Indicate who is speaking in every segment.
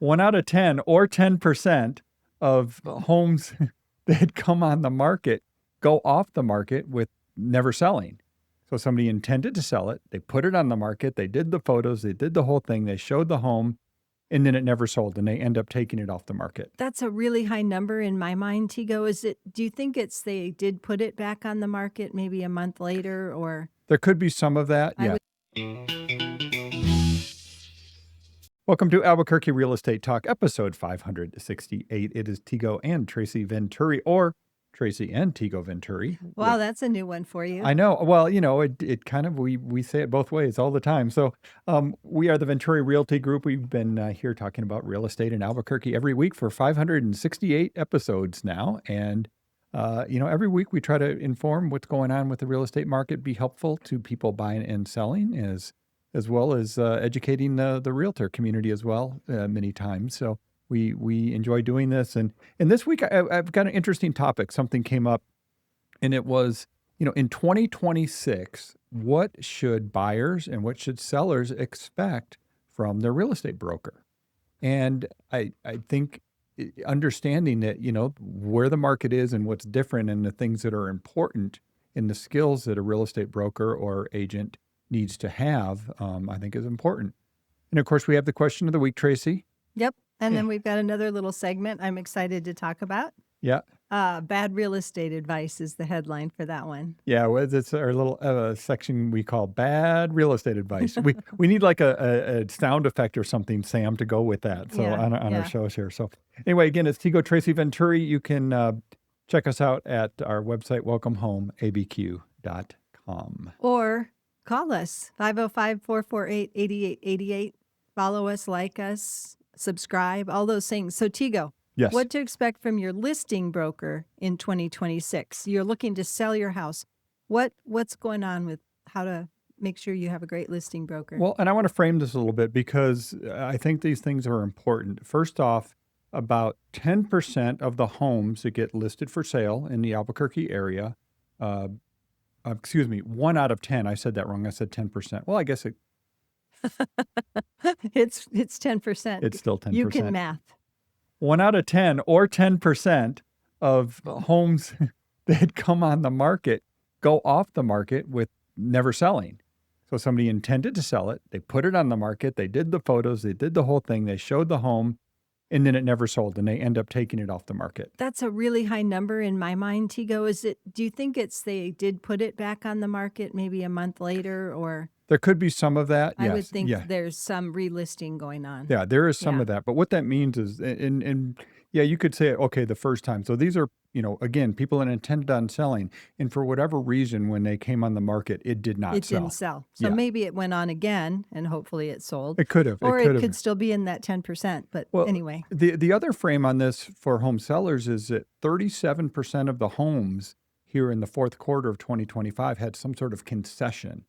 Speaker 1: 1 out of 10 or 10% of homes that come on the market go off the market with never selling. So somebody intended to sell it, they put it on the market, they did the photos, they did the whole thing, they showed the home, and then it never sold, and they end up taking it off the market.
Speaker 2: That's a really high number in my mind, Tigo. Do you think it's they did put it back on the market maybe a month later, or
Speaker 1: There could be some of that,
Speaker 2: I
Speaker 1: yeah.
Speaker 2: would
Speaker 1: Welcome to Albuquerque Real Estate Talk, episode 568. It is Tigo and Tracy Venturi, or Tracy and Tigo Venturi.
Speaker 2: Wow, that's a new one for you.
Speaker 1: I know. Well, it kind of, we say it both ways all the time. So we are the Venturi Realty Group. We've been here talking about real estate in Albuquerque every week for 568 episodes now. And, every week we try to inform what's going on with the real estate market, be helpful to people buying and selling, as well as educating the realtor community as well many times. So we enjoy doing this. And this week I've got an interesting topic. Something came up, and it was, in 2026, what should buyers and what should sellers expect from their real estate broker? And I think understanding that, where the market is and what's different and the things that are important in the skills that a real estate broker or agent needs to have, I think is important. And of course, we have the question of the week, Tracy.
Speaker 2: Yep. And
Speaker 1: Yeah.
Speaker 2: then we've got another little segment I'm excited to talk about.
Speaker 1: Yeah.
Speaker 2: Bad real estate advice is the headline for that one.
Speaker 1: Yeah, well, it's our little section we call bad real estate advice. We need like a sound effect or something, Sam, to go with that. So
Speaker 2: Yeah,
Speaker 1: on
Speaker 2: yeah.
Speaker 1: our shows here. So anyway, again, it's Tigo Tracy Venturi. You can check us out at our website, welcomehomeabq.com.
Speaker 2: Or call us, 505-448-8888. Follow us, like us, subscribe, all those things. So Tigo,
Speaker 1: Yes.
Speaker 2: what to expect from your listing broker in 2026? You're looking to sell your house. What's going on with how to make sure you have a great listing broker?
Speaker 1: Well, and I want to frame this a little bit because I think these things are important. First off, about 10% of the homes that get listed for sale in the Albuquerque area, 1 out of 10. I said that wrong. I said 10%. Well, I guess
Speaker 2: It's 10%.
Speaker 1: it's still 10%.
Speaker 2: You can math.
Speaker 1: 1 out of 10 or 10% of homes that come on the market go off the market with never selling. So somebody intended to sell it, they put it on the market, they did the photos, they did the whole thing, they showed the home, and then it never sold, and they end up taking it off the market.
Speaker 2: That's a really high number in my mind, Tigo. Do you think it's they did put it back on the market maybe a month later, or
Speaker 1: There could be some of that.
Speaker 2: I would
Speaker 1: Yes.
Speaker 2: think
Speaker 1: Yeah.
Speaker 2: there's some relisting going on.
Speaker 1: Yeah, there is some
Speaker 2: Yeah.
Speaker 1: of that. But what that means is, and yeah, you could say, okay, the first time. So these are, again, people that intended on selling. And for whatever reason, when they came on the market, it did not
Speaker 2: It
Speaker 1: sell.
Speaker 2: didn't sell. So
Speaker 1: Yeah.
Speaker 2: maybe it went on again and hopefully it sold.
Speaker 1: It could have.
Speaker 2: Or
Speaker 1: it
Speaker 2: it
Speaker 1: could
Speaker 2: could
Speaker 1: have.
Speaker 2: still be in that 10%. But
Speaker 1: Well,
Speaker 2: anyway,
Speaker 1: the other frame on this for home sellers is that 37% of the homes here in the fourth quarter of 2025 had some sort of concession.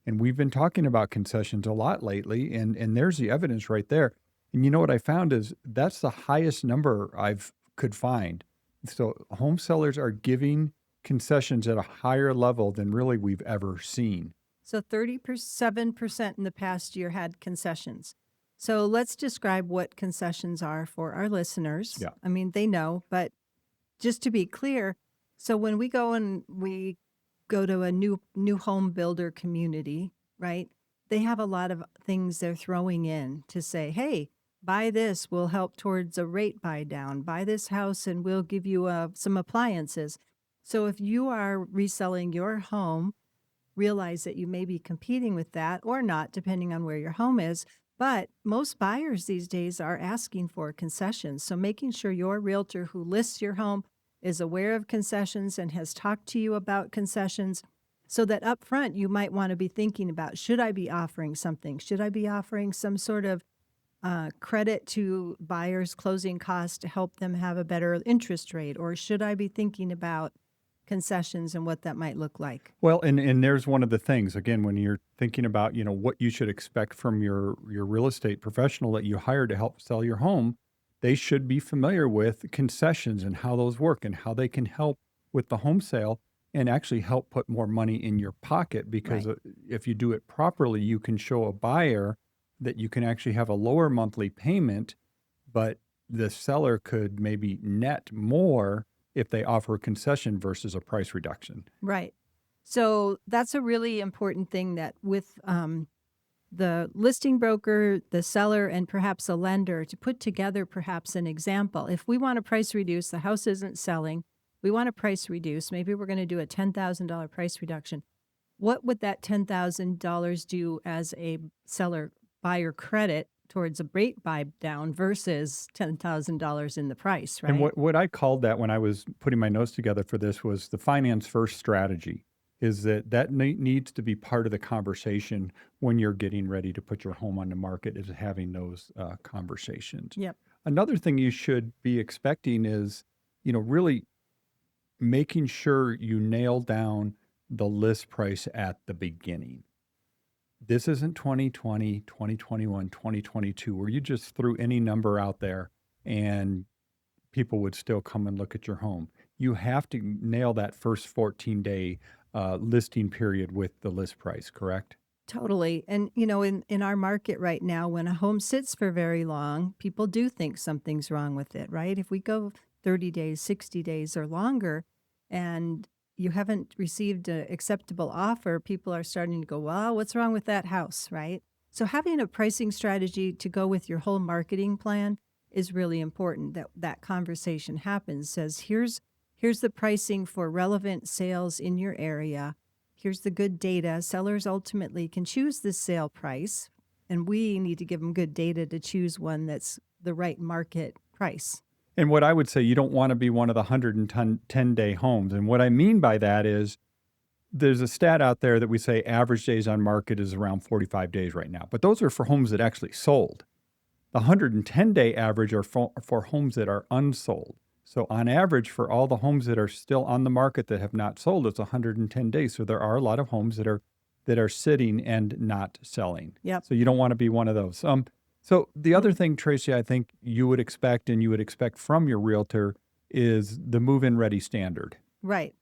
Speaker 1: And we've been talking about concessions a lot lately, and there's the evidence right there. And you know what I found is that's the highest number could find. So home sellers are giving concessions at a higher level than really we've ever seen.
Speaker 2: so 37% in the past year had concessions. So let's describe what concessions are for our listeners.
Speaker 1: Yeah.
Speaker 2: I mean, they know, but just to be clear, so when we go to a new home builder community, right? They have a lot of things they're throwing in to say, hey, buy this, we'll help towards a rate buy down. Buy this house and we'll give you some appliances. So if you are reselling your home, realize that you may be competing with that or not, depending on where your home is. But most buyers these days are asking for concessions. So making sure your realtor who lists your home is aware of concessions and has talked to you about concessions, so that up front you might want to be thinking about, should I be offering something? Should I be offering some sort of credit to buyers' closing costs to help them have a better interest rate? Or should I be thinking about concessions and what that might look like?
Speaker 1: Well, and there's one of the things, again, when you're thinking about, what you should expect from your real estate professional that you hire to help sell your home, they should be familiar with concessions and how those work and how they can help with the home sale and actually help put more money in your pocket. Because
Speaker 2: Right.
Speaker 1: if you do it properly, you can show a buyer that you can actually have a lower monthly payment but the seller could maybe net more if they offer a concession versus a price reduction.
Speaker 2: Right. So that's a really important thing that with the listing broker, the seller, and perhaps a lender to put together perhaps an example. If we want to price reduce, the house isn't selling, we want to price reduce, maybe we're going to do a $10,000 price reduction. What would that $10,000 do as a seller buyer credit towards a rate buy down versus $10,000 in the price,
Speaker 1: And
Speaker 2: right?
Speaker 1: what I called that when I was putting my notes together for this was the finance first strategy, is that needs to be part of the conversation when you're getting ready to put your home on the market, is having those conversations.
Speaker 2: Yep.
Speaker 1: Another thing you should be expecting is, really making sure you nail down the list price at the beginning. This isn't 2020, 2021, 2022, where you just threw any number out there and people would still come and look at your home. You have to nail that first 14-day listing period with the list price, correct?
Speaker 2: Totally. And, in our market right now, when a home sits for very long, people do think something's wrong with it, right? If we go 30 days, 60 days or longer, and you haven't received an acceptable offer, people are starting to go, well, what's wrong with that house, right? So having a pricing strategy to go with your whole marketing plan is really important. That conversation happens, says, here's the pricing for relevant sales in your area. Here's the good data. Sellers ultimately can choose the sale price, and we need to give them good data to choose one that's the right market price.
Speaker 1: And what I would say, you don't want to be one of the 110-day homes. And what I mean by that is there's a stat out there that we say average days on market is around 45 days right now. But those are for homes that actually sold. The 110-day average are for homes that are unsold. So on average, for all the homes that are still on the market that have not sold, it's 110 days. So there are a lot of homes that are sitting and not selling.
Speaker 2: Yep.
Speaker 1: So you don't want to be one of those. So the other thing, Tracy, I think you would expect from your realtor is the move-in ready standard.
Speaker 2: Right.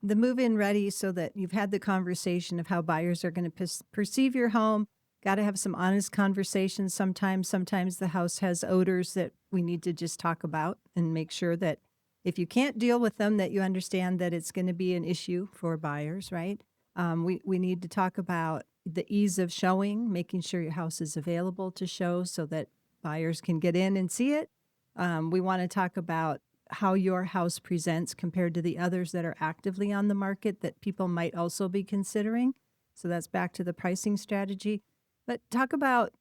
Speaker 2: The move-in ready, so that you've had the conversation of how buyers are going to perceive your home. Got to have some honest conversations sometimes. Sometimes the house has odors that we need to just talk about and make sure that if you can't deal with them, that you understand that it's going to be an issue for buyers, right? We need to talk about the ease of showing, making sure your house is available to show so that buyers can get in and see it. We want to talk about how your house presents compared to the others that are actively on the market that people might also be considering. So that's back to the pricing strategy. But talk about,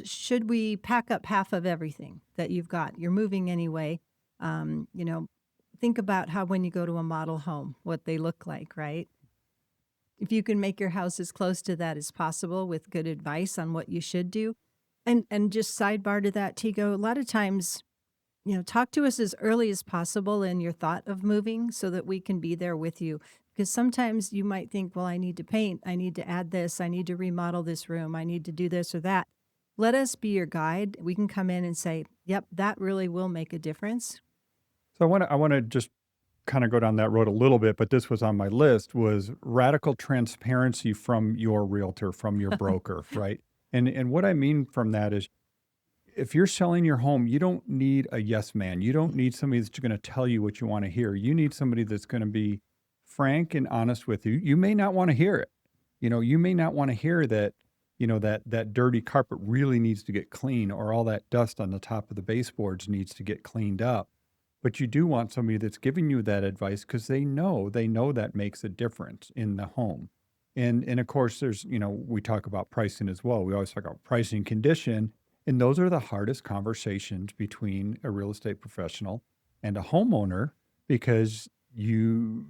Speaker 2: should we pack up half of everything that you've got? You're moving anyway. Think about how when you go to a model home, what they look like, right? If you can make your house as close to that as possible with good advice on what you should do. And just sidebar to that, Tigo, a lot of times, talk to us as early as possible in your thought of moving so that we can be there with you. Because sometimes you might think, well, I need to paint, I need to add this, I need to remodel this room, I need to do this or that. Let us be your guide. We can come in and say, yep, that really will make a difference.
Speaker 1: So I want to just kind of go down that road a little bit, but this was on my list, was radical transparency from your realtor, from your broker, right? And what I mean from that is, if you're selling your home, you don't need a yes man. You don't need somebody that's going to tell you what you want to hear. You need somebody that's going to be frank and honest with you. You may not want to hear it. You may not want to hear that, that dirty carpet really needs to get clean, or all that dust on the top of the baseboards needs to get cleaned up. But you do want somebody that's giving you that advice because they know that makes a difference in the home. And of course, there's, we talk about pricing as well. We always talk about pricing, condition. And those are the hardest conversations between a real estate professional and a homeowner, because the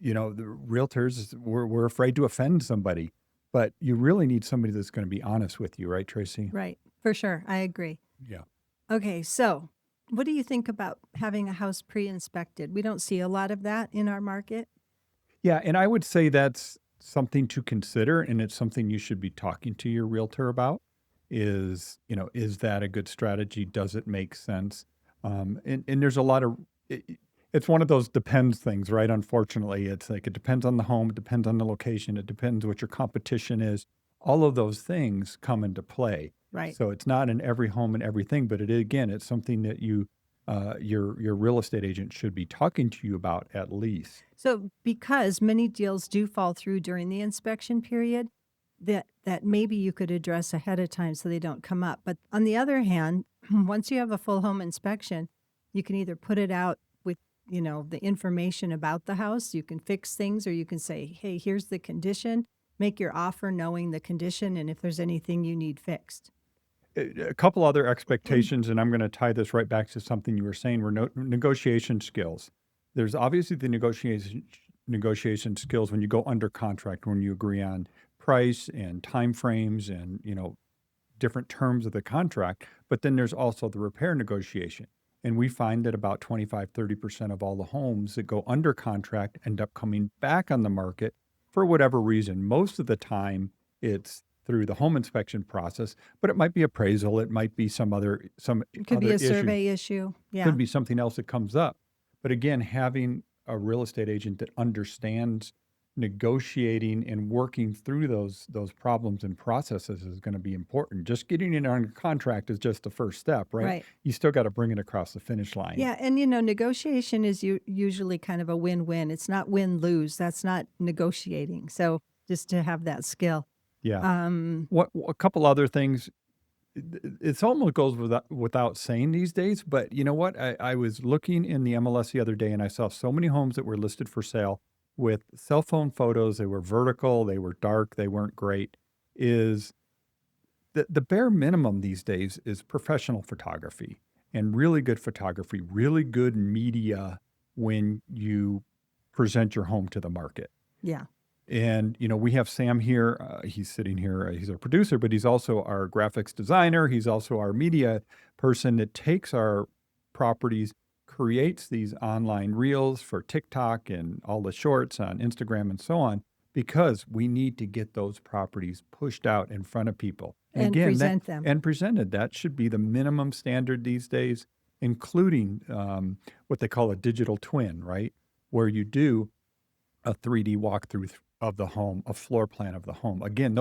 Speaker 1: realtors, we're afraid to offend somebody, but you really need somebody that's going to be honest with you, right, Tracy?
Speaker 2: Right. For sure. I agree.
Speaker 1: Yeah.
Speaker 2: Okay. So what do you think about having a house pre-inspected? We don't see a lot of that in our market.
Speaker 1: Yeah. And I would say that's something to consider, and it's something you should be talking to your realtor about. Is that a good strategy? Does it make sense? And there's a lot of, it's one of those depends things, right? Unfortunately, it's like, it depends on the home, it depends on the location, it depends what your competition is. All of those things come into play.
Speaker 2: Right.
Speaker 1: So it's not in every home and everything, but again, it's something that your real estate agent should be talking to you about at least.
Speaker 2: So because many deals do fall through during the inspection period, that maybe you could address ahead of time so they don't come up. But on the other hand, once you have a full home inspection, you can either put it out with, the information about the house. You can fix things, or you can say, hey, here's the condition. Make your offer knowing the condition and if there's anything you need fixed.
Speaker 1: A couple other expectations, and I'm going to tie this right back to something you were saying, were negotiation skills. There's obviously the negotiation skills when you go under contract, when you agree on price and timeframes and different terms of the contract. But then there's also the repair negotiation. And we find that about 25-30% of all the homes that go under contract end up coming back on the market for whatever reason. Most of the time, it's through the home inspection process, but it might be appraisal. It might be some
Speaker 2: It could
Speaker 1: other
Speaker 2: be a
Speaker 1: issue.
Speaker 2: survey issue. Yeah.
Speaker 1: Could be something else that comes up. But again, having a real estate agent that understands negotiating and working through those problems and processes is going to be important. Just getting it on contract is just the first step, right?
Speaker 2: Right.
Speaker 1: You still got to bring it across the finish line.
Speaker 2: Yeah. And, negotiation is usually kind of a win-win. It's not win-lose. That's not negotiating. So just to have that skill.
Speaker 1: Yeah.
Speaker 2: Um,
Speaker 1: A couple other things. It's almost goes without saying these days, but you know what? I was looking in the MLS the other day and I saw so many homes that were listed for sale with cell phone photos. They were vertical, they were dark, they weren't great. Is the bare minimum these days is professional photography and really good photography, really good media when you present your home to the market.
Speaker 2: yeah.
Speaker 1: And, we have Sam here. He's sitting here. He's our producer, but he's also our graphics designer. He's also our media person that takes our properties, creates these online reels for TikTok and all the shorts on Instagram and so on, because we need to get those properties pushed out in front of people.
Speaker 2: And
Speaker 1: again,
Speaker 2: present them.
Speaker 1: And presented. That should be the minimum standard these days, including what they call a digital twin, right? Where you do a 3D walkthrough of the home, a floor plan of the home. Again,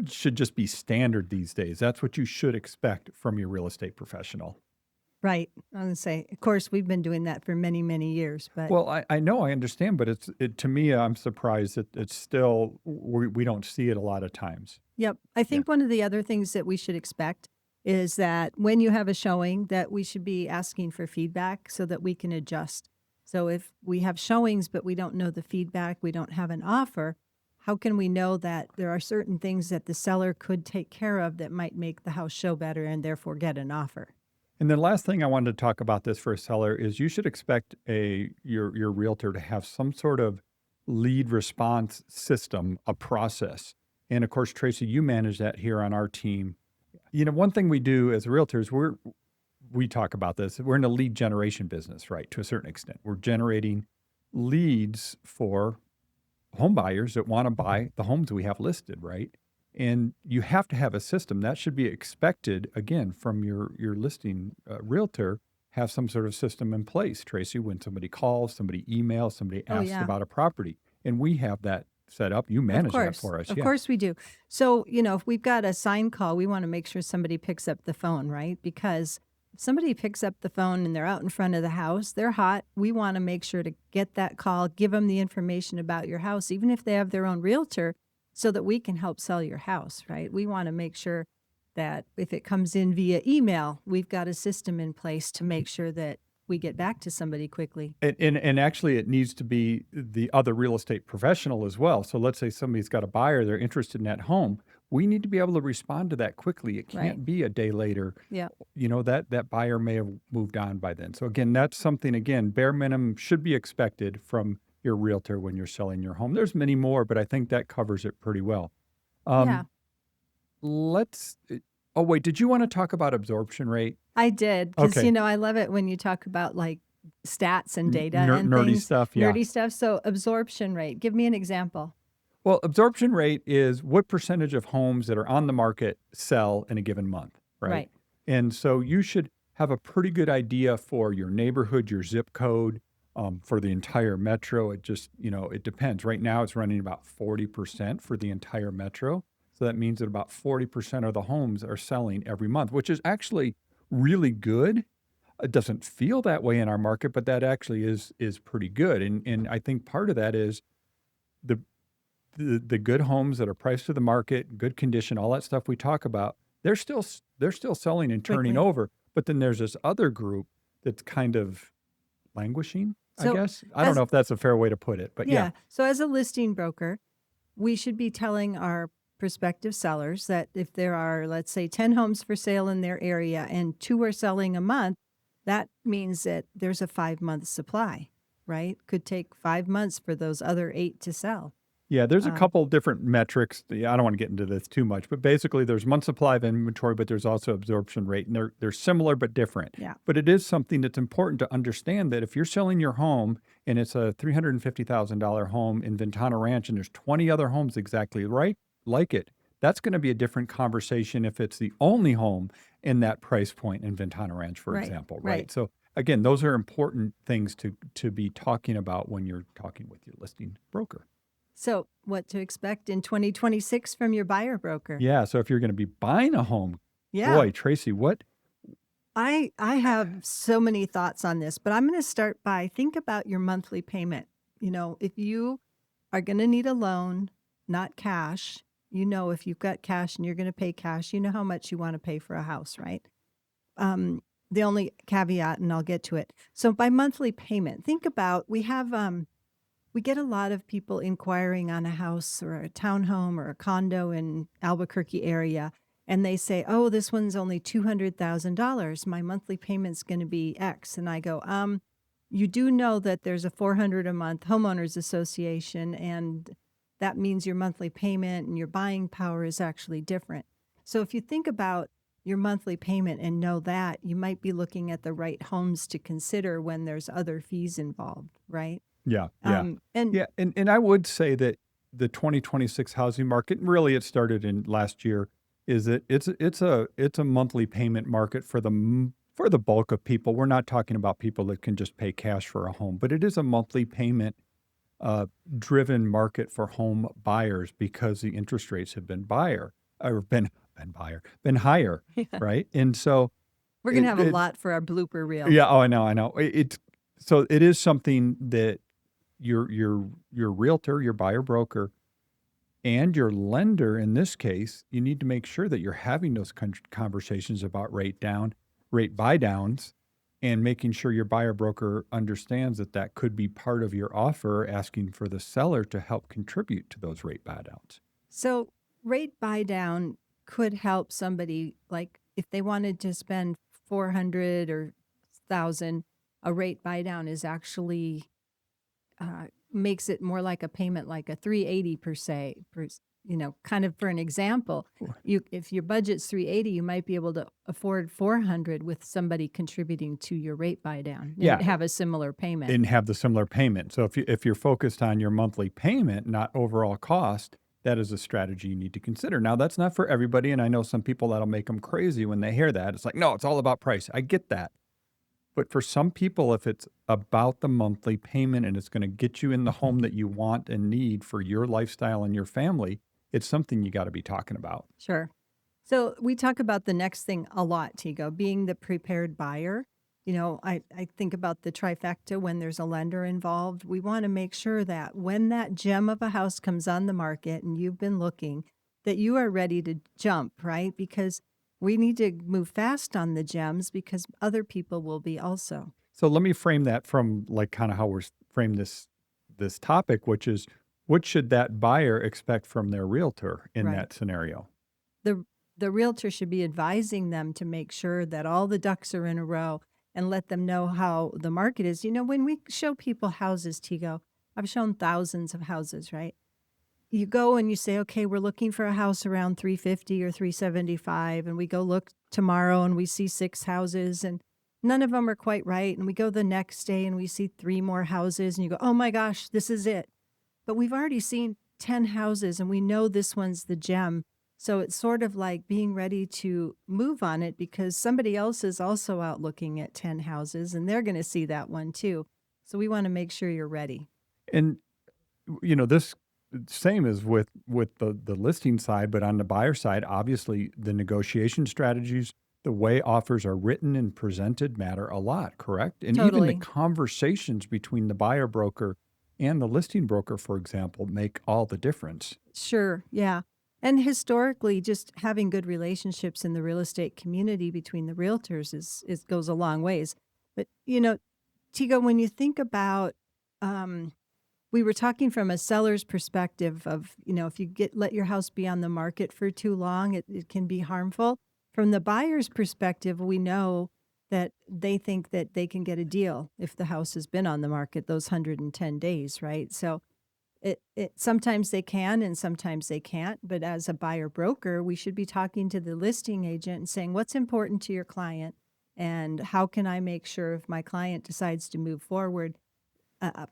Speaker 1: should just be standard these days. That's what you should expect from your real estate professional.
Speaker 2: Right. I was going to say, of course, we've been doing that for many, many years. But
Speaker 1: Well, I know, I understand, but to me, I'm surprised that it's still, we don't see it a lot of times.
Speaker 2: Yep. I think one of the other things that we should expect is that when you have a showing, that we should be asking for feedback so that we can adjust. So if we have showings, but we don't know the feedback, we don't have an offer, how can we know that there are certain things that the seller could take care of that might make the house show better and therefore get an offer?
Speaker 1: And the last thing I wanted to talk about this for a seller is you should expect your realtor to have some sort of lead response system, a process. And of course, Tracy, you manage that here on our team. One thing we do as realtors, we talk about this. We're in a lead generation business, right? To a certain extent, we're generating leads for home buyers that want to buy the homes we have listed, right? And you have to have a system that should be expected, again, from your listing realtor, have some sort of system in place, Tracy, when somebody calls, somebody emails, somebody asks about a property. And we have that set up. You manage that for us.
Speaker 2: Of course we do. So, if we've got a sign call, we want to make sure somebody picks up the phone, right? Because if somebody picks up the phone and they're out in front of the house, they're hot. We want to make sure to get that call, give them the information about your house, even if they have their own realtor, so that we can help sell your house, right? We want to make sure that if it comes in via email, we've got a system in place to make sure that we get back to somebody quickly.
Speaker 1: And actually, it needs to be the other real estate professional as well. So let's say somebody's got a buyer, they're interested in that home. We need to be able to respond to that quickly. It can't be a day later.
Speaker 2: Yeah.
Speaker 1: That buyer may have moved on by then. So again, that's something, bare minimum should be expected from your realtor when you're selling your home. There's many more, but I think that covers it pretty well.
Speaker 2: Yeah.
Speaker 1: Oh, wait, did you want to talk about absorption rate?
Speaker 2: I did, because,
Speaker 1: Okay.
Speaker 2: I love it when you talk about like stats and data and
Speaker 1: nerdy
Speaker 2: things.
Speaker 1: stuff, yeah.
Speaker 2: Nerdy stuff. So absorption rate, give me an example.
Speaker 1: Well, absorption rate is what percentage of homes that are on the market sell in a given month, right?
Speaker 2: Right.
Speaker 1: And so you should have a pretty good idea for your neighborhood, your zip code, for the entire metro. It just, it depends. Right now, it's running about 40% for the entire metro. So that means that about 40% of the homes are selling every month, which is actually really good. It doesn't feel that way in our market, but that actually is pretty good. And I think part of that is the the good homes that are priced to the market, good condition, all that stuff we talk about, they're still selling and turning
Speaker 2: Quickly.
Speaker 1: over. But then there's this other group that's kind of languishing, I
Speaker 2: So
Speaker 1: guess. I don't
Speaker 2: as
Speaker 1: know if that's a fair way to put it, but yeah.
Speaker 2: yeah, so as a listing broker, we should be telling our prospective sellers that if there are, let's say, 10 homes for sale in their area and 2 are selling a month, that means that there's a 5-month supply, right? Could take 5 months for those other 8 to sell.
Speaker 1: Yeah, there's a
Speaker 2: Um,
Speaker 1: couple different metrics. Yeah, I don't want to get into this too much, but basically there's month supply of inventory, but there's also absorption rate, and they're similar but different.
Speaker 2: yeah,
Speaker 1: But it is something that's important to understand that if you're selling your home and it's a $350,000 home in Ventana Ranch and there's 20 other homes exactly right like it, that's going to be a different conversation if it's the only home in that price point in Ventana Ranch, for
Speaker 2: right,
Speaker 1: example,
Speaker 2: right.
Speaker 1: right? So again, those are important things to be talking about when you're talking with your listing broker.
Speaker 2: So what to expect in 2026 from your buyer broker?
Speaker 1: Yeah, so if you're gonna be buying a home,
Speaker 2: Yeah.
Speaker 1: boy, Tracy, what
Speaker 2: I have so many thoughts on this, but I'm going to start by think about your monthly payment. If you are going to need a loan, not cash, if you've got cash and you're going to pay cash, you know how much you want to pay for a house, right? Um, the only caveat, and I'll get to it. So by monthly payment, think about we get a lot of people inquiring on a house or a townhome or a condo in Albuquerque area, and they say, "Oh, this one's only $200,000. My monthly payment's going to be X." And I go, you do know that there's a 400 a month homeowners association, and that means your monthly payment and your buying power is actually different. So if you think about your monthly payment and know that, you might be looking at the right homes to consider when there's other fees involved, right?
Speaker 1: Yeah, yeah.
Speaker 2: And
Speaker 1: Yeah, and I would say that the 2026 housing market, and really it started in last year, is that it's a monthly payment market for for the bulk of people. We're not talking about people that can just pay cash for a home, but it is a monthly payment uh, driven market for home buyers because the interest rates have been higher, right? And so
Speaker 2: we're going to
Speaker 1: it,
Speaker 2: have a
Speaker 1: it
Speaker 2: lot for our blooper reel.
Speaker 1: yeah, oh, I know. It's so it is something that your realtor, your buyer broker, and your lender in this case, you need to make sure that you're having those conversations about rate buy downs, and making sure your buyer broker understands that that could be part of your offer, asking for the seller to help contribute to those rate buy downs.
Speaker 2: So rate buy down could help somebody, like if they wanted to spend 400 or 1,000, a rate buy down is actually makes it more like a payment, like a 380 per se, kind of for an example.
Speaker 1: Sure.
Speaker 2: If your budget's 380, you might be able to afford 400 with somebody contributing to your rate buy down
Speaker 1: Yeah,
Speaker 2: and have a similar payment.
Speaker 1: and have the similar payment. So if you're focused on your monthly payment, not overall cost, that is a strategy you need to consider. Now, that's not for everybody, and I know some people that'll make them crazy when they hear that. It's like, no, it's all about price. I get that. But for some people, if it's about the monthly payment and it's going to get you in the home that you want and need for your lifestyle and your family, it's something you got to be talking about.
Speaker 2: Sure. So we talk about the next thing a lot, Tigo, being the prepared buyer. I think about the trifecta when there's a lender involved. We want to make sure that when that gem of a house comes on the market and you've been looking, that you are ready to jump, right? Because we need to move fast on the gems because other people will be also.
Speaker 1: So let me frame that from like kind of how we're frame this topic, which is what should that buyer expect from their realtor in
Speaker 2: Right.
Speaker 1: that scenario?
Speaker 2: The realtor should be advising them to make sure that all the ducks are in a row and let them know how the market is. When we show people houses, Tigo, I've shown thousands of houses, right? You go and you say, okay, we're looking for a house around 350 or 375, and we go look tomorrow and we see 6 houses and none of them are quite right. And we go the next day and we see 3 more houses and you go, oh my gosh, this is it. But we've already seen 10 houses and we know this one's the gem. So it's sort of like being ready to move on it because somebody else is also out looking at 10 houses and they're going to see that one too. So we want to make sure you're ready.
Speaker 1: And this same as with the listing side, but on the buyer side, obviously the negotiation strategies, the way offers are written and presented matter a lot, correct? And even the
Speaker 2: Totally.
Speaker 1: conversations between the buyer broker and the listing broker, for example, make all the difference.
Speaker 2: Sure. Yeah. And historically, just having good relationships in the real estate community between the realtors is goes a long ways. But Tigo, when you think about, um, we were talking from a seller's perspective of, if you let your house be on the market for too long, it can be harmful. From the buyer's perspective, we know that they think that they can get a deal if the house has been on the market those 110 days, right? So it sometimes they can and sometimes they can't. But as a buyer broker, we should be talking to the listing agent and saying, what's important to your client? And how can I make sure if my client decides to move forward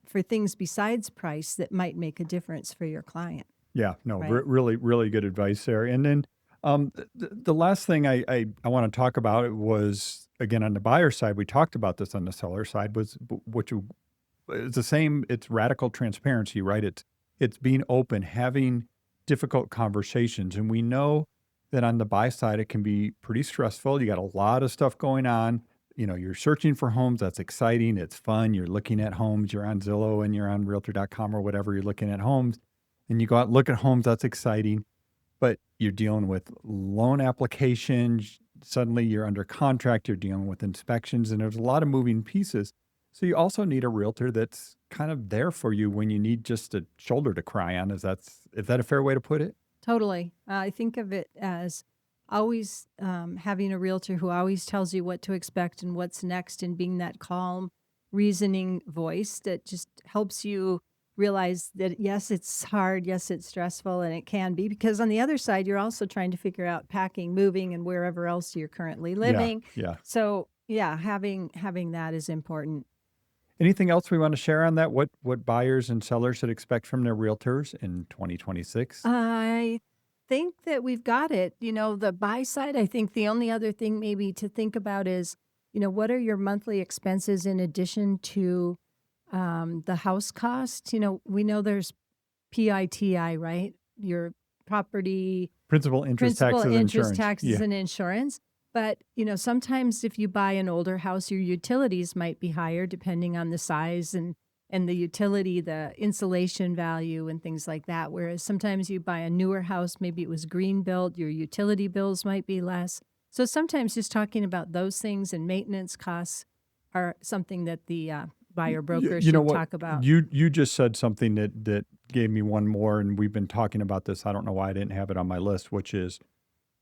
Speaker 2: for things besides price that might make a difference for your client,
Speaker 1: Yeah, no,
Speaker 2: right?
Speaker 1: really, really good advice there. And then the last thing I want to talk about was, again, on the buyer side, we talked about this on the seller side, which it's the same. It's radical transparency, right? It's being open, having difficult conversations, and we know that on the buy side it can be pretty stressful. You got a lot of stuff going on. You're searching for homes. That's exciting. It's fun. You're looking at homes. You're on Zillow and you're on Realtor.com or whatever. You're looking at homes, and you go out and look at homes. That's exciting, but you're dealing with loan applications. Suddenly you're under contract. You're dealing with inspections, and there's a lot of moving pieces. So you also need a realtor that's kind of there for you when you need just a shoulder to cry on. Is that a fair way to put it?
Speaker 2: Totally. I think of it as always having a realtor who always tells you what to expect and what's next, and being that calm, reasoning voice that just helps you realize that, yes, it's hard, yes, it's stressful, and it can be, because on the other side, you're also trying to figure out packing, moving, and wherever else you're currently
Speaker 1: Yeah,
Speaker 2: living.
Speaker 1: yeah.
Speaker 2: So, yeah, having that is important.
Speaker 1: Anything else we want to share on that? What buyers and sellers should expect from their realtors in 2026?
Speaker 2: I think that we've got it. The buy side, I think the only other thing maybe to think about is, what are your monthly expenses in addition to the house cost? We know there's PITI, right? Your property
Speaker 1: Principal, interest,
Speaker 2: principal,
Speaker 1: taxes,
Speaker 2: interest,
Speaker 1: insurance.
Speaker 2: taxes,
Speaker 1: Yeah.
Speaker 2: and insurance. But, sometimes if you buy an older house, your utilities might be higher depending on the size and the utility, the insulation value and things like that. Whereas sometimes you buy a newer house, maybe it was green built, your utility bills might be less. So sometimes just talking about those things and maintenance costs are something that the buyer broker
Speaker 1: You know
Speaker 2: should
Speaker 1: what?
Speaker 2: talk about.
Speaker 1: You just said something that gave me one more, and we've been talking about this. I don't know why I didn't have it on my list, which is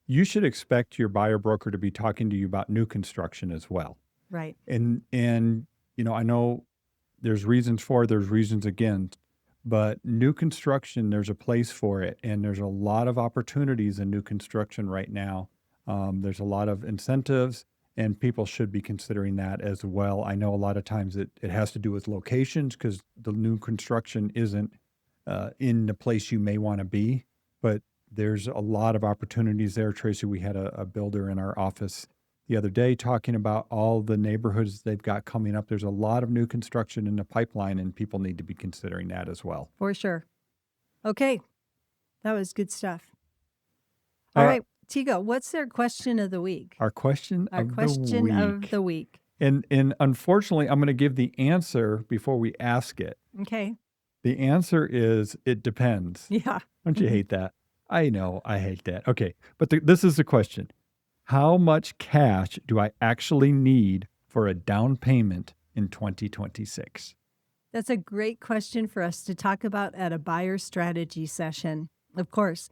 Speaker 1: you should expect your buyer broker to be talking to you about new construction as well.
Speaker 2: Right.
Speaker 1: And I know there's reasons for it, there's reasons against, but new construction, there's a place for it, and there's a lot of opportunities in new construction right now. There's a lot of incentives, and people should be considering that as well. I know a lot of times it has to do with locations because the new construction isn't in the place you may want to be, but there's a lot of opportunities there. Tracy, we had a builder in our office the other day talking about all the neighborhoods they've got coming up. There's a lot of new construction in the pipeline, and people need to be considering that as well.
Speaker 2: For sure. Okay. That was good stuff. All
Speaker 1: Uh,
Speaker 2: right, Tigo, what's their question of the week?
Speaker 1: our question
Speaker 2: Our
Speaker 1: of the
Speaker 2: question of
Speaker 1: week.
Speaker 2: the week.
Speaker 1: And unfortunately, I'm going to give the answer before we ask it.
Speaker 2: Okay.
Speaker 1: The answer is it depends.
Speaker 2: Yeah.
Speaker 1: Don't you hate that? I know, I hate that. Okay, but this is the question. How much cash do I actually need for a down payment in 2026?
Speaker 2: That's a great question for us to talk about at a buyer strategy session. Of course,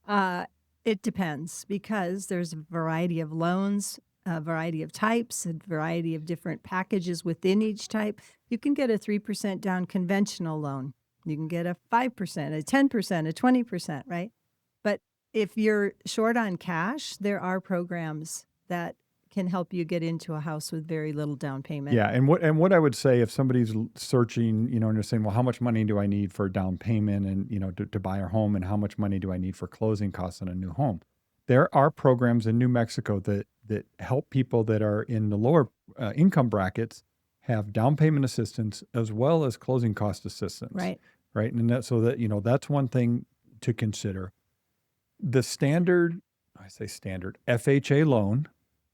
Speaker 2: it depends, because there's a variety of loans, a variety of types, a variety of different packages within each type. You can get a 3% down conventional loan. You can get a 5%, a 10%, a 20%, right? But if you're short on cash, there are programs that can help you get into a house with very little down payment.
Speaker 1: Yeah, and what I would say if somebody's searching, and they're saying, well, how much money do I need for a down payment and to buy a home, and how much money do I need for closing costs on a new home? There are programs in New Mexico that help people that are in the lower income brackets have down payment assistance as well as closing cost assistance.
Speaker 2: Right.
Speaker 1: right? And that, so that, that's one thing to consider. The standard, I say standard, FHA loan,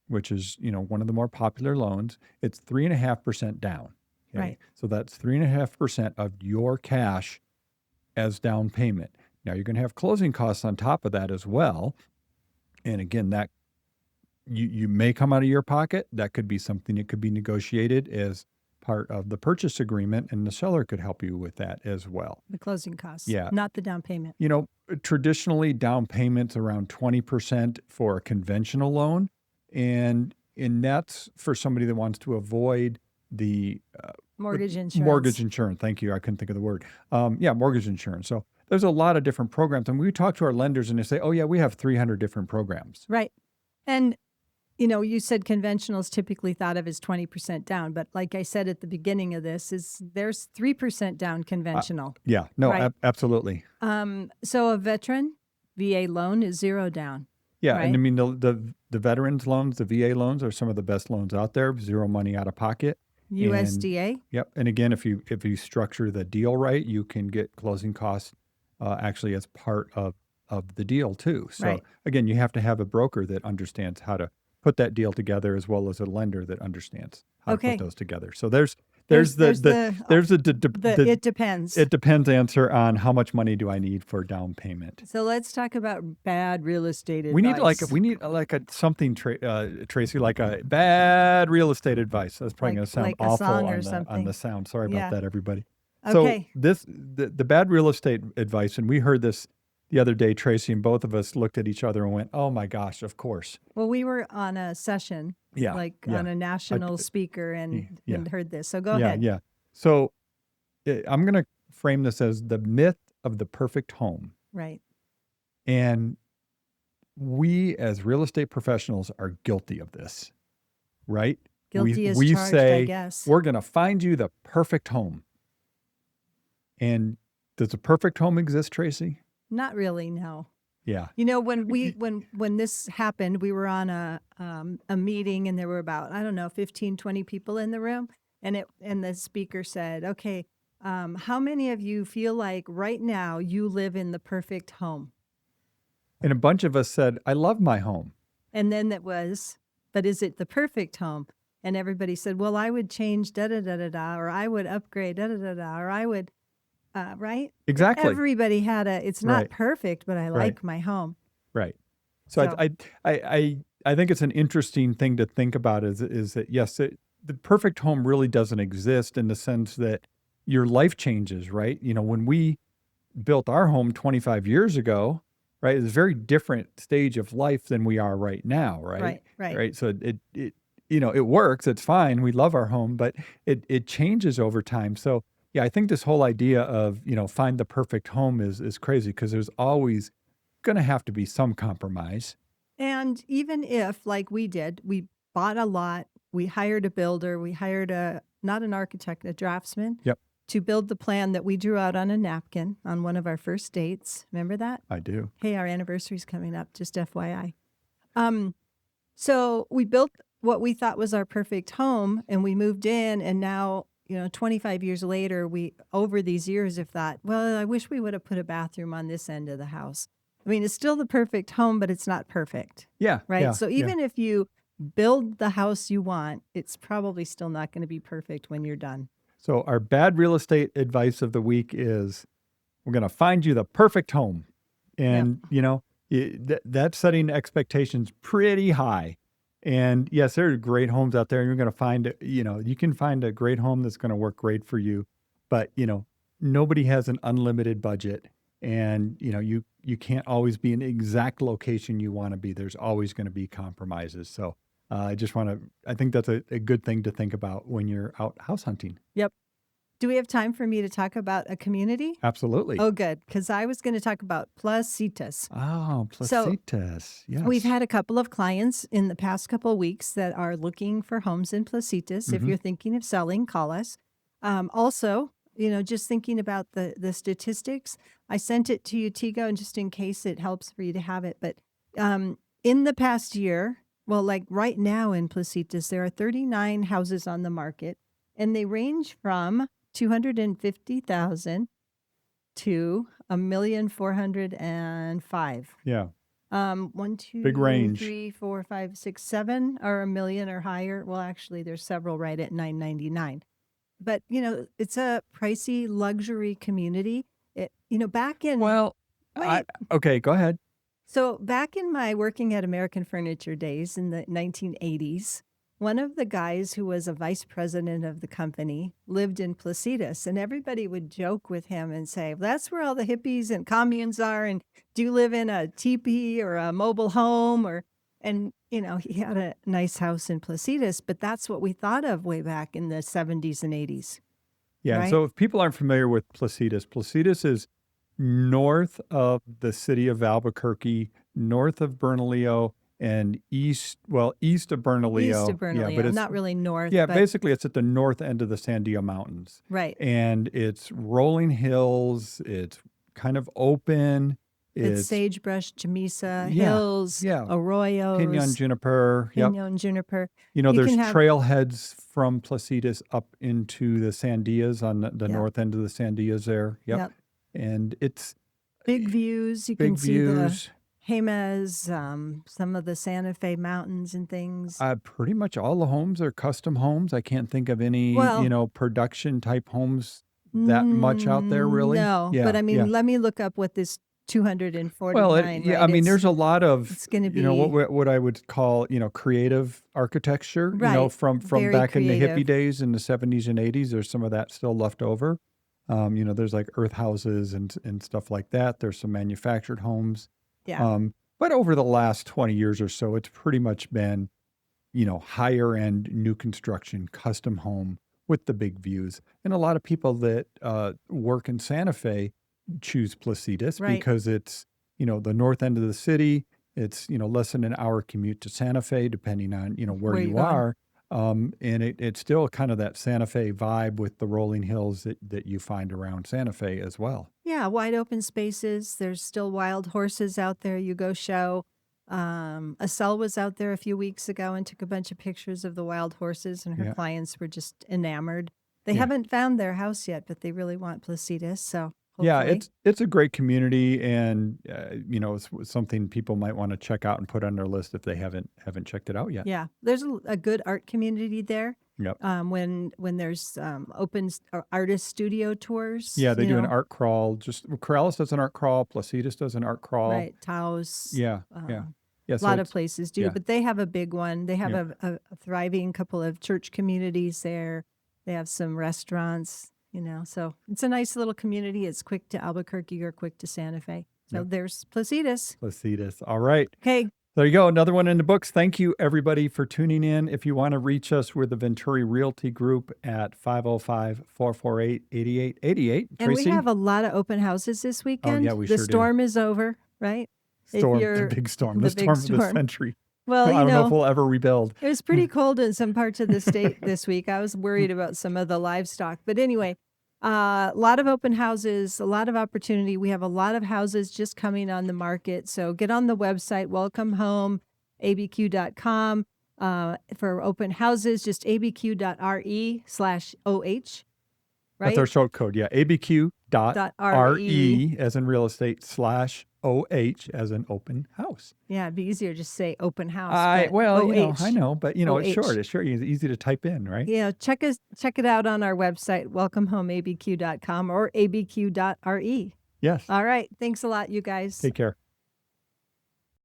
Speaker 1: which is, one of the more popular loans, it's 3.5% down. Okay.
Speaker 2: Right.
Speaker 1: So that's 3.5% of your cash as down payment. Now you're going to have closing costs on top of that as well. And again, that you may come out of your pocket. That could be something that could be negotiated as part of the purchase agreement, and the seller could help you with that as well.
Speaker 2: The closing costs,
Speaker 1: Yeah.
Speaker 2: not the down payment.
Speaker 1: Traditionally down payments around 20% for a conventional loan. And that's for somebody that wants to avoid the
Speaker 2: Mortgage insurance.
Speaker 1: Mortgage insurance. Thank you. I couldn't think of the word. Mortgage insurance. So there's a lot of different programs. And we talk to our lenders and they say, oh, yeah, we have 300 different programs.
Speaker 2: Right. And, you said conventional is typically thought of as 20% down. But like I said at the beginning of this, there's 3% down conventional.
Speaker 1: Yeah. No,
Speaker 2: right?
Speaker 1: Absolutely.
Speaker 2: So a veteran VA loan is 0 down.
Speaker 1: Yeah.
Speaker 2: Right?
Speaker 1: And I mean, the veterans loans, the VA loans are some of the best loans out there, 0 money out of pocket.
Speaker 2: USDA.
Speaker 1: And, yep. And again, if you structure the deal right, you can get closing costs actually as part of the deal too. So
Speaker 2: Right.
Speaker 1: again, you have to have a broker that understands how to put that deal together, as well as a lender that understands how to put those together. So there's the
Speaker 2: it depends.
Speaker 1: It depends answer on how much money do I need for down payment.
Speaker 2: So let's talk about bad real estate advice.
Speaker 1: We need something, Tracy, like a bad real estate advice. That's probably going to sound
Speaker 2: like a
Speaker 1: awful
Speaker 2: song or
Speaker 1: on
Speaker 2: something.
Speaker 1: the sound. Sorry
Speaker 2: Yeah.
Speaker 1: about that, everybody.
Speaker 2: Okay.
Speaker 1: So the bad real estate advice, and we heard this the other day, Tracy, and both of us looked at each other and went, "Oh my gosh, of course."
Speaker 2: Well, we were on a session, on a national speaker, and heard this. So go ahead.
Speaker 1: Yeah. So I'm going to frame this as the myth of the perfect home.
Speaker 2: Right.
Speaker 1: And we as real estate professionals are guilty of this, right?
Speaker 2: Guilty as
Speaker 1: we
Speaker 2: charged,
Speaker 1: say,
Speaker 2: I guess.
Speaker 1: we're going to find you the perfect home. And does a perfect home exist, Tracy?
Speaker 2: Not really, no.
Speaker 1: Yeah.
Speaker 2: When this happened, we were on a meeting, and there were about, 15, 20 people in the room. And the speaker said, okay, how many of you feel like right now you live in the perfect home?
Speaker 1: And a bunch of us said, I love my home.
Speaker 2: And then it was, but is it the perfect home? And everybody said, well, I would change da-da-da-da-da, or I would upgrade da-da-da-da, or I would, right?
Speaker 1: Exactly.
Speaker 2: Everybody had it's not
Speaker 1: Right.
Speaker 2: perfect, but I like my home.
Speaker 1: Right. So I think it's an interesting thing to think about is that, yes, the perfect home really doesn't exist in the sense that your life changes, right? When we built our home 25 years ago, right, it's a very different stage of life than we are right now, right? Right. So it works, it's fine. We love our home, but it changes over time. So yeah, I think this whole idea of, find the perfect home is crazy, because there's always going to have to be some compromise.
Speaker 2: And even if, like we did, we bought a lot, we hired a builder, we hired not an architect, a draftsman.
Speaker 1: Yep.
Speaker 2: To build the plan that we drew out on a napkin on one of our first dates. Remember that?
Speaker 1: I do.
Speaker 2: Hey, our anniversary's coming up, just FYI. So we built what we thought was our perfect home, and we moved in, and now, 25 years later, we, over these years, have thought, well, I wish we would have put a bathroom on this end of the house. I mean, it's still the perfect home, but it's not perfect.
Speaker 1: Yeah.
Speaker 2: Right?
Speaker 1: Yeah,
Speaker 2: So even if you build the house you want, it's probably still not going to be perfect when you're done.
Speaker 1: So our bad real estate advice of the week is we're going to find you the perfect home. And, that's setting expectations pretty high. And yes, there are great homes out there, and you're going to find, you can find a great home that's going to work great for you. But, nobody has an unlimited budget, and, you can't always be in the exact location you want to be. There's always going to be compromises. So I think that's a good thing to think about when you're out house hunting.
Speaker 2: Yep. Do we have time for me to talk about a community?
Speaker 1: Absolutely.
Speaker 2: Oh, good. Because I was going to talk about Placitas.
Speaker 1: Oh, Placitas. Yes.
Speaker 2: We've had a couple of clients in the past couple of weeks that are looking for homes in Placitas. If you're thinking of selling, call us. Also, just thinking about the statistics, I sent it to you, Tigo, and just in case it helps for you to have it. But in the past year, well, like right now in Placitas, there are 39 houses on the market, and they range from $250,000 to 1,405,000.
Speaker 1: Yeah.
Speaker 2: One,
Speaker 1: Big
Speaker 2: two,
Speaker 1: range.
Speaker 2: 3, 4, 5, 6, 7 are a million or higher. Well, actually, there's several right at 999. But it's a pricey luxury community. Back in
Speaker 1: Well,
Speaker 2: wait,
Speaker 1: okay, go ahead.
Speaker 2: so back in my working at American Furniture days in the 1980s, one of the guys who was a vice president of the company lived in Placitas, and everybody would joke with him and say, "That's where all the hippies and communes are. And do you live in a teepee or a mobile home?" And he had a nice house in Placitas, but that's what we thought of way back in the 70s and 80s,
Speaker 1: Yeah. And
Speaker 2: right?
Speaker 1: so if people aren't familiar with Placitas, Placitas is north of the city of Albuquerque, north of Bernalillo, and east of
Speaker 2: East
Speaker 1: Bernalillo.
Speaker 2: of
Speaker 1: Yeah, but
Speaker 2: Bernalillo,
Speaker 1: it's
Speaker 2: not really north,
Speaker 1: yeah,
Speaker 2: but
Speaker 1: basically it's at the north end of the Sandia Mountains.
Speaker 2: right.
Speaker 1: And it's rolling hills, it's kind of open,
Speaker 2: It's
Speaker 1: it's
Speaker 2: sagebrush, chamisa,
Speaker 1: yeah,
Speaker 2: hills,
Speaker 1: yeah, pinyon
Speaker 2: arroyos,
Speaker 1: juniper. Yep.
Speaker 2: pinon, juniper.
Speaker 1: You know,
Speaker 2: You can
Speaker 1: there's
Speaker 2: have,
Speaker 1: trailheads from Placitas up into the Sandias on the
Speaker 2: yeah,
Speaker 1: north end of the Sandias there. Yep.
Speaker 2: yep.
Speaker 1: And it's
Speaker 2: Big views. You can
Speaker 1: big
Speaker 2: see the
Speaker 1: views.
Speaker 2: Jemez, some of the Santa Fe mountains and things.
Speaker 1: Pretty much all the homes are custom homes. I can't think of any,
Speaker 2: Well,
Speaker 1: production type homes that much out there, really.
Speaker 2: no, but
Speaker 1: Yeah,
Speaker 2: I
Speaker 1: yeah.
Speaker 2: mean, let me look up what this
Speaker 1: Well,
Speaker 2: 249,
Speaker 1: yeah,
Speaker 2: right?
Speaker 1: I mean, there's a lot of,
Speaker 2: It's going to
Speaker 1: what
Speaker 2: be
Speaker 1: what I would call, creative architecture,
Speaker 2: right,
Speaker 1: from
Speaker 2: very
Speaker 1: back in the hippie
Speaker 2: creative.
Speaker 1: days in the 70s and 80s. There's some of that still left over. There's like earth houses and stuff like that. There's some manufactured homes.
Speaker 2: Yeah,
Speaker 1: But over the last 20 years or so, it's pretty much been, higher end new construction, custom home with the big views. And a lot of people that work in Santa Fe choose Placitas
Speaker 2: right.
Speaker 1: because it's, the north end of the city. It's, less than an hour commute to Santa Fe, depending on, where
Speaker 2: Where
Speaker 1: you
Speaker 2: you going?
Speaker 1: are. And it's still kind of that Santa Fe vibe with the rolling hills that you find around Santa Fe as well.
Speaker 2: Yeah, wide open spaces. There's still wild horses out there. You go show. Acel was out there a few weeks ago and took a bunch of pictures of the wild horses, and her
Speaker 1: Yeah.
Speaker 2: clients were just enamored. They
Speaker 1: Yeah.
Speaker 2: haven't found their house yet, but they really want Placitas. So
Speaker 1: Yeah,
Speaker 2: hopefully,
Speaker 1: it's a great community, and it's something people might want to check out and put on their list if they haven't checked it out yet.
Speaker 2: yeah, there's a good art community there.
Speaker 1: Yep.
Speaker 2: When there's or artist studio tours,
Speaker 1: Yeah, they do an art crawl. Just Corrales does an art crawl. Placitas does an art crawl.
Speaker 2: right? Taos,
Speaker 1: Yeah, yeah, yeah.
Speaker 2: a
Speaker 1: So
Speaker 2: lot of
Speaker 1: it's
Speaker 2: places do,
Speaker 1: yeah,
Speaker 2: but they have a big one. They have
Speaker 1: yeah,
Speaker 2: a thriving couple of church communities there. They have some restaurants, so it's a nice little community. It's quick to Albuquerque or quick to Santa Fe. So
Speaker 1: yep.
Speaker 2: there's Placitas.
Speaker 1: Placitas. All right.
Speaker 2: Okay.
Speaker 1: There you go. Another one in the books. Thank you, everybody, for tuning in. If you want to reach us, we're the Venturi Realty Group at 505-448-8888.
Speaker 2: And we
Speaker 1: Tracy?
Speaker 2: have a lot of open houses this
Speaker 1: Oh,
Speaker 2: weekend.
Speaker 1: yeah, we
Speaker 2: The
Speaker 1: sure
Speaker 2: storm is over, right? If
Speaker 1: do.
Speaker 2: you're
Speaker 1: The big storm,
Speaker 2: the
Speaker 1: the
Speaker 2: big
Speaker 1: storm of the
Speaker 2: storm.
Speaker 1: century.
Speaker 2: Well,
Speaker 1: I don't know if we'll ever rebuild.
Speaker 2: it was pretty cold in some parts of the state this week. I was worried about some of the livestock. But anyway, a lot of open houses, a lot of opportunity. We have a lot of houses just coming on the market. So get on the website, welcome home, abq.com. For open houses, just abq.re/OH, right?
Speaker 1: That's our short code. Yeah. abq.re as in real estate /OH as in open house.
Speaker 2: Yeah, it'd be easier to just say open house.
Speaker 1: I
Speaker 2: but
Speaker 1: know, but it's
Speaker 2: OH.
Speaker 1: short. It's short. It's easy to type in, right?
Speaker 2: Check it out on our website, welcomehomeabq.com or abq.re.
Speaker 1: Yes.
Speaker 2: All right. Thanks a lot, you guys.
Speaker 1: Take care.